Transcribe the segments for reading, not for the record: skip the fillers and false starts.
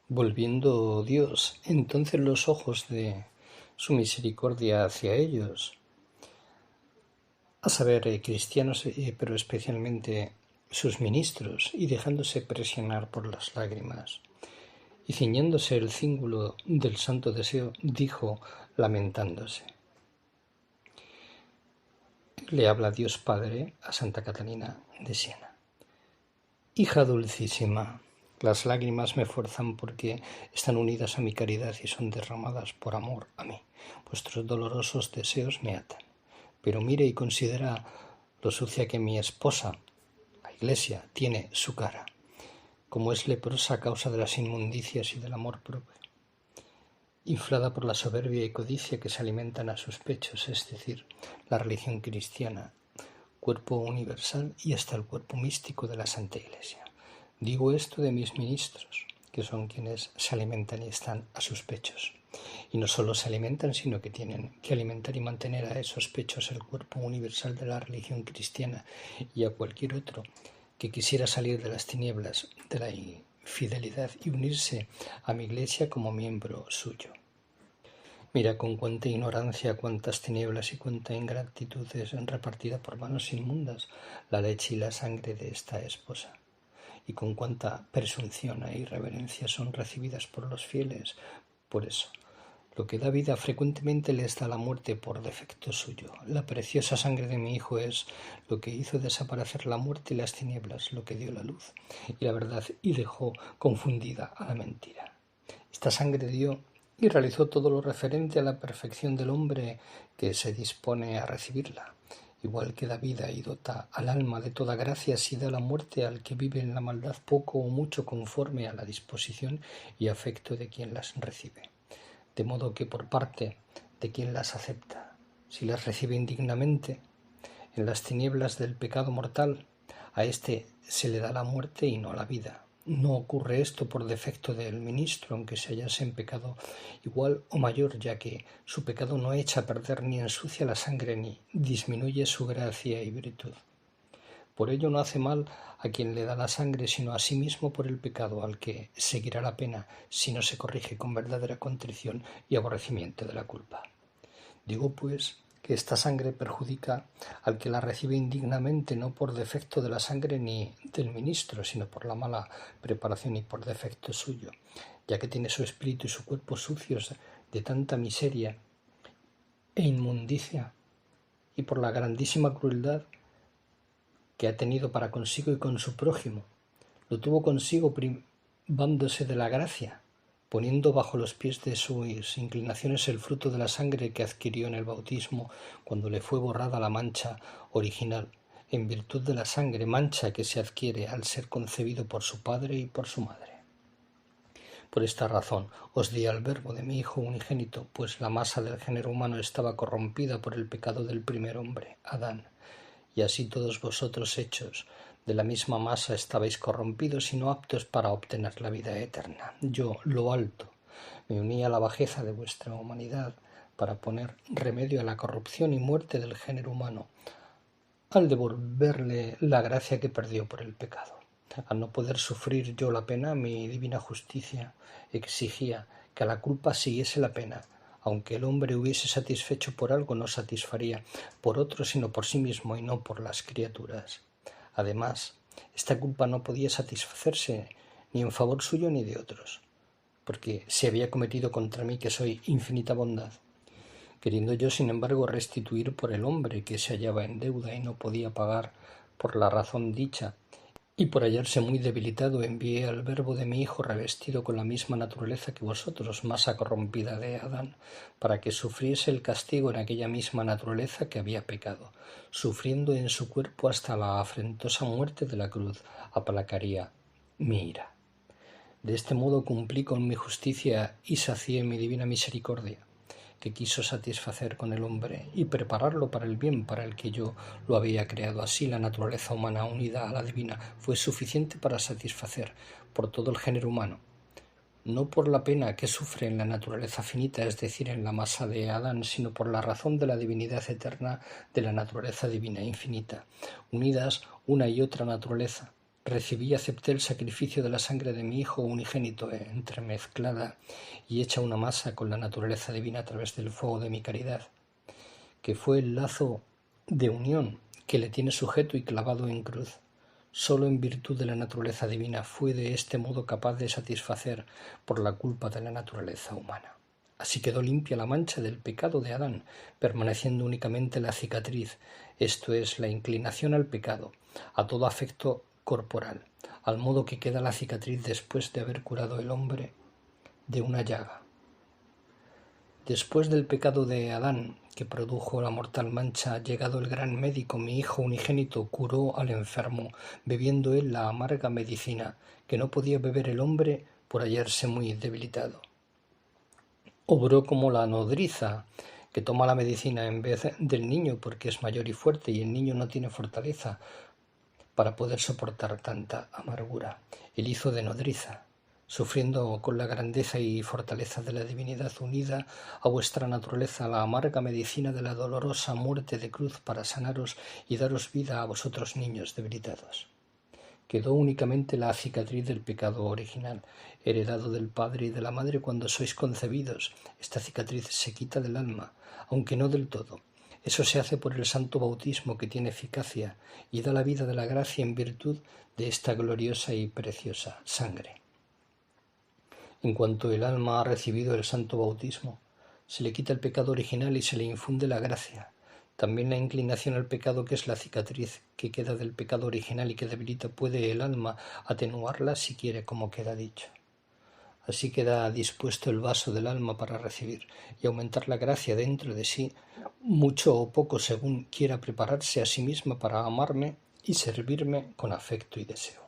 Volviendo Dios entonces los ojos de su misericordia hacia ellos, a saber, cristianos, pero especialmente sus ministros, y dejándose presionar por las lágrimas, y ciñéndose el cíngulo del santo deseo, dijo, lamentándose. Le habla Dios Padre a Santa Catalina de Siena. Hija dulcísima, las lágrimas me fuerzan porque están unidas a mi caridad y son derramadas por amor a mí. Vuestros dolorosos deseos me atan. Pero mire y considera lo sucia que mi esposa, la Iglesia, tiene su cara, como es leprosa a causa de las inmundicias y del amor propio, inflada por la soberbia y codicia que se alimentan a sus pechos, es decir, la religión cristiana, cuerpo universal y hasta el cuerpo místico de la Santa Iglesia. Digo esto de mis ministros, que son quienes se alimentan y están a sus pechos. Y no solo se alimentan, sino que tienen que alimentar y mantener a esos pechos el cuerpo universal de la religión cristiana y a cualquier otro que quisiera salir de las tinieblas de la infidelidad y unirse a mi Iglesia como miembro suyo. Mira con cuánta ignorancia, cuántas tinieblas y cuánta ingratitud es repartida por manos inmundas la leche y la sangre de esta esposa, y con cuánta presunción e irreverencia son recibidas por los fieles. Por eso, lo que da vida frecuentemente les da la muerte por defecto suyo. La preciosa sangre de mi Hijo es lo que hizo desaparecer la muerte y las tinieblas, lo que dio la luz y la verdad y dejó confundida a la mentira. Esta sangre dio y realizó todo lo referente a la perfección del hombre que se dispone a recibirla, igual que da vida y dota al alma de toda gracia, si da la muerte al que vive en la maldad poco o mucho conforme a la disposición y afecto de quien las recibe, de modo que por parte de quien las acepta, si las recibe indignamente, en las tinieblas del pecado mortal, a éste se le da la muerte y no la vida. No ocurre esto por defecto del ministro, aunque se hallase en pecado igual o mayor, ya que su pecado no echa a perder ni ensucia la sangre ni disminuye su gracia y virtud. Por ello no hace mal a quien le da la sangre, sino a sí mismo por el pecado, al que seguirá la pena si no se corrige con verdadera contrición y aborrecimiento de la culpa. Digo, pues, que esta sangre perjudica al que la recibe indignamente, no por defecto de la sangre ni del ministro, sino por la mala preparación y por defecto suyo, ya que tiene su espíritu y su cuerpo sucios de tanta miseria e inmundicia, y por la grandísima crueldad que ha tenido para consigo y con su prójimo. Lo tuvo consigo privándose de la gracia, poniendo bajo los pies de sus inclinaciones el fruto de la sangre que adquirió en el bautismo cuando le fue borrada la mancha original, en virtud de la sangre, mancha que se adquiere al ser concebido por su padre y por su madre. Por esta razón os di al Verbo de mi Hijo unigénito, pues la masa del género humano estaba corrompida por el pecado del primer hombre, Adán, y así todos vosotros hechos de la misma masa estabais corrompidos y no aptos para obtener la vida eterna. Yo, lo alto, me uní a la bajeza de vuestra humanidad para poner remedio a la corrupción y muerte del género humano, al devolverle la gracia que perdió por el pecado. Al no poder sufrir yo la pena, mi divina justicia exigía que a la culpa siguiese la pena. Aunque el hombre hubiese satisfecho por algo, no satisfaría por otro, sino por sí mismo y no por las criaturas. Además, esta culpa no podía satisfacerse ni en favor suyo ni de otros, porque se había cometido contra mí, que soy infinita bondad, queriendo yo, sin embargo, restituir por el hombre que se hallaba en deuda y no podía pagar por la razón dicha, y por hallarse muy debilitado, envié al Verbo de mi Hijo revestido con la misma naturaleza que vosotros, masa corrompida de Adán, para que sufriese el castigo en aquella misma naturaleza que había pecado, sufriendo en su cuerpo hasta la afrentosa muerte de la cruz, aplacaría mi ira. De este modo cumplí con mi justicia y sacié mi divina misericordia, que quiso satisfacer con el hombre y prepararlo para el bien para el que yo lo había creado. Así la naturaleza humana unida a la divina fue suficiente para satisfacer por todo el género humano, no por la pena que sufre en la naturaleza finita, es decir, en la masa de Adán, sino por la razón de la divinidad eterna de la naturaleza divina infinita, unidas una y otra naturaleza, Recibí y acepté el sacrificio de la sangre de mi Hijo unigénito, entremezclada y hecha una masa con la naturaleza divina a través del fuego de mi caridad, que fue el lazo de unión que le tiene sujeto y clavado en cruz. Solo en virtud de la naturaleza divina fue de este modo capaz de satisfacer por la culpa de la naturaleza humana. Así quedó limpia la mancha del pecado de Adán, permaneciendo únicamente la cicatriz, esto es, la inclinación al pecado, a todo afecto corporal, al modo que queda la cicatriz después de haber curado el hombre de una llaga. Después del pecado de Adán, que produjo la mortal mancha, llegado el gran médico, mi Hijo unigénito, curó al enfermo, bebiendo él la amarga medicina, que no podía beber el hombre por hallarse muy debilitado. Obró como la nodriza, que toma la medicina en vez del niño porque es mayor y fuerte, y el niño no tiene fortaleza para poder soportar tanta amargura. Él hizo de nodriza, sufriendo con la grandeza y fortaleza de la divinidad unida a vuestra naturaleza la amarga medicina de la dolorosa muerte de cruz para sanaros y daros vida a vosotros niños debilitados. Quedó únicamente la cicatriz del pecado original, heredado del padre y de la madre cuando sois concebidos. Esta cicatriz se quita del alma, aunque no del todo. Eso se hace por el santo bautismo, que tiene eficacia y da la vida de la gracia en virtud de esta gloriosa y preciosa sangre. En cuanto el alma ha recibido el santo bautismo, se le quita el pecado original y se le infunde la gracia. También la inclinación al pecado, que es la cicatriz que queda del pecado original y que debilita, puede el alma atenuarla si quiere, como queda dicho. Así queda dispuesto el vaso del alma para recibir y aumentar la gracia dentro de sí, mucho o poco según quiera prepararse a sí misma para amarme y servirme con afecto y deseo.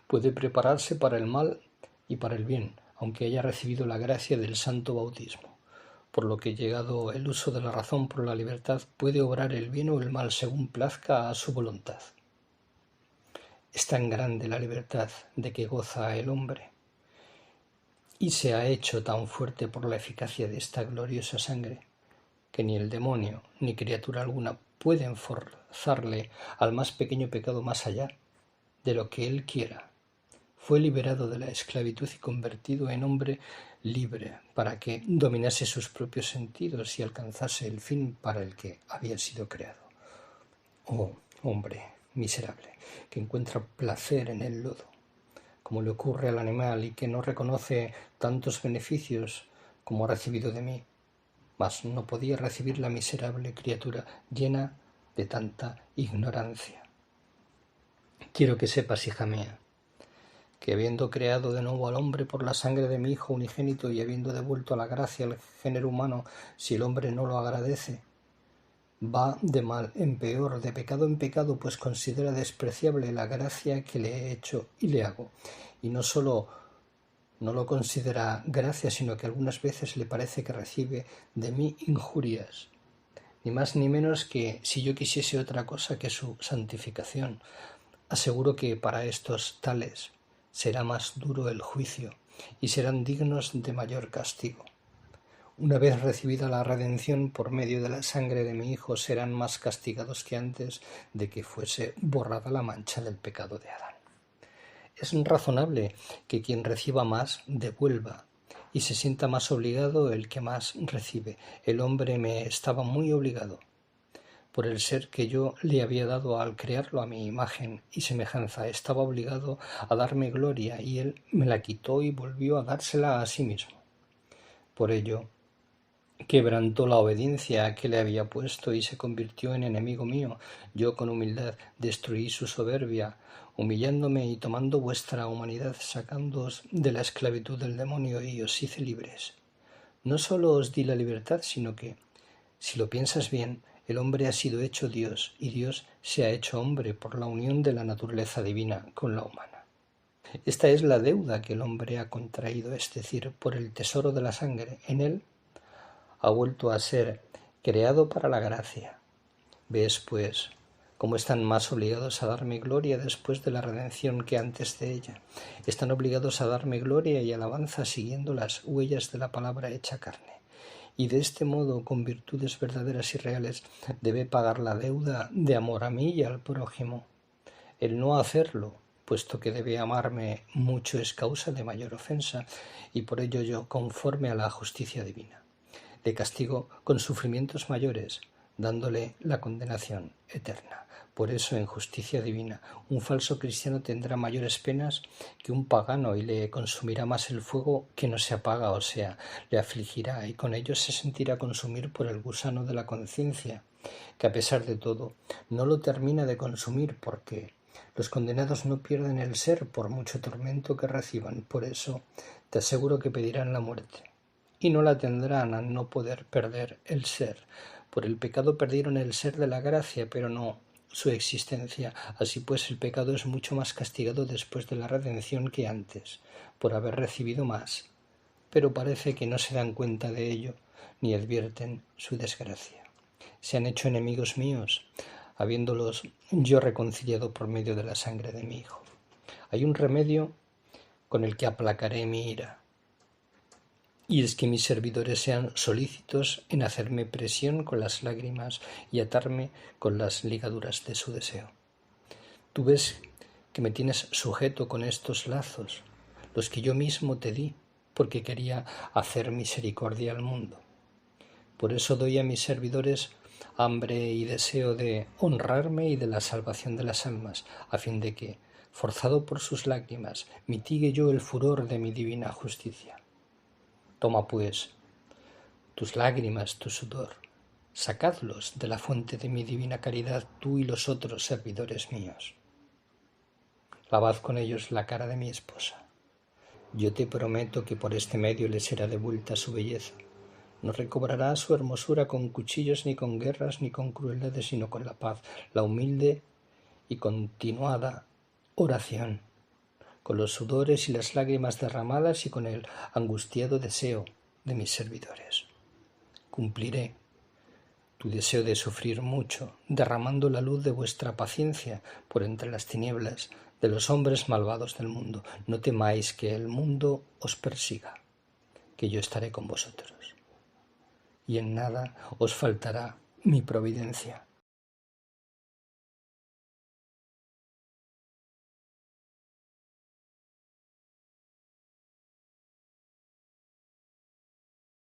Puede prepararse para el mal y para el bien, aunque haya recibido la gracia del santo bautismo, por lo que, llegado el uso de la razón por la libertad, puede obrar el bien o el mal según plazca a su voluntad. Es tan grande la libertad de que goza el hombre, y se ha hecho tan fuerte por la eficacia de esta gloriosa sangre, que ni el demonio ni criatura alguna pueden forzarle al más pequeño pecado más allá de lo que él quiera. Fue liberado de la esclavitud y convertido en hombre libre, para que dominase sus propios sentidos y alcanzase el fin para el que había sido creado. Oh, hombre miserable, que encuentra placer en el lodo, como le ocurre al animal, y que no reconoce tantos beneficios como ha recibido de mí, mas no podía recibir la miserable criatura llena de tanta ignorancia. Quiero que sepas, hija mía, que habiendo creado de nuevo al hombre por la sangre de mi Hijo unigénito y habiendo devuelto a la gracia al género humano, si el hombre no lo agradece, va de mal en peor, de pecado en pecado, pues considera despreciable la gracia que le he hecho y le hago. Y no solo no lo considera gracia, sino que algunas veces le parece que recibe de mí injurias, ni más ni menos que si yo quisiese otra cosa que su santificación. Aseguro que para estos tales será más duro el juicio y serán dignos de mayor castigo. Una vez recibida la redención por medio de la sangre de mi Hijo, serán más castigados que antes de que fuese borrada la mancha del pecado de Adán. Es razonable que quien reciba más devuelva y se sienta más obligado el que más recibe. El hombre me estaba muy obligado por el ser que yo le había dado al crearlo a mi imagen y semejanza. Estaba obligado a darme gloria y él me la quitó y volvió a dársela a sí mismo. Por ello, quebrantó la obediencia que le había puesto y se convirtió en enemigo mío. Yo con humildad destruí su soberbia, humillándome y tomando vuestra humanidad, sacándoos de la esclavitud del demonio, y os hice libres. No solo os di la libertad, sino que, si lo piensas bien, el hombre ha sido hecho Dios, y Dios se ha hecho hombre por la unión de la naturaleza divina con la humana. Esta es la deuda que el hombre ha contraído, es decir, por el tesoro de la sangre. En él ha vuelto a ser creado para la gracia. Ves, pues, cómo están más obligados a darme gloria después de la redención que antes de ella. Están obligados a darme gloria y alabanza siguiendo las huellas de la palabra hecha carne. Y de este modo, con virtudes verdaderas y reales, debe pagar la deuda de amor a mí y al prójimo. El no hacerlo, puesto que debe amarme mucho, es causa de mayor ofensa, y por ello yo, conforme a la justicia divina, le castigo con sufrimientos mayores, dándole la condenación eterna. Por eso, en justicia divina, un falso cristiano tendrá mayores penas que un pagano y le consumirá más el fuego que no se apaga, o sea, le afligirá y con ello se sentirá consumir por el gusano de la conciencia, que a pesar de todo no lo termina de consumir, porque los condenados no pierden el ser por mucho tormento que reciban. Por eso te aseguro que pedirán la muerte y no la tendrán al no poder perder el ser. Por el pecado perdieron el ser de la gracia, pero no su existencia. Así pues, el pecado es mucho más castigado después de la redención que antes, por haber recibido más. Pero parece que no se dan cuenta de ello, ni advierten su desgracia. Se han hecho enemigos míos, habiéndolos yo reconciliado por medio de la sangre de mi Hijo. Hay un remedio con el que aplacaré mi ira, y es que mis servidores sean solícitos en hacerme presión con las lágrimas y atarme con las ligaduras de su deseo. Tú ves que me tienes sujeto con estos lazos, los que yo mismo te di, porque quería hacer misericordia al mundo. Por eso doy a mis servidores hambre y deseo de honrarme y de la salvación de las almas, a fin de que, forzado por sus lágrimas, mitigue yo el furor de mi divina justicia. Toma, pues, tus lágrimas, tu sudor, sacadlos de la fuente de mi divina caridad, tú y los otros servidores míos. Lavad con ellos la cara de mi esposa. Yo te prometo que por este medio le será devuelta su belleza. No recobrará su hermosura con cuchillos, ni con guerras, ni con crueldades, sino con la paz, la humilde y continuada oración, con los sudores y las lágrimas derramadas y con el angustiado deseo de mis servidores. Cumpliré tu deseo de sufrir mucho, derramando la luz de vuestra paciencia por entre las tinieblas de los hombres malvados del mundo. No temáis que el mundo os persiga, que yo estaré con vosotros. Y en nada os faltará mi providencia,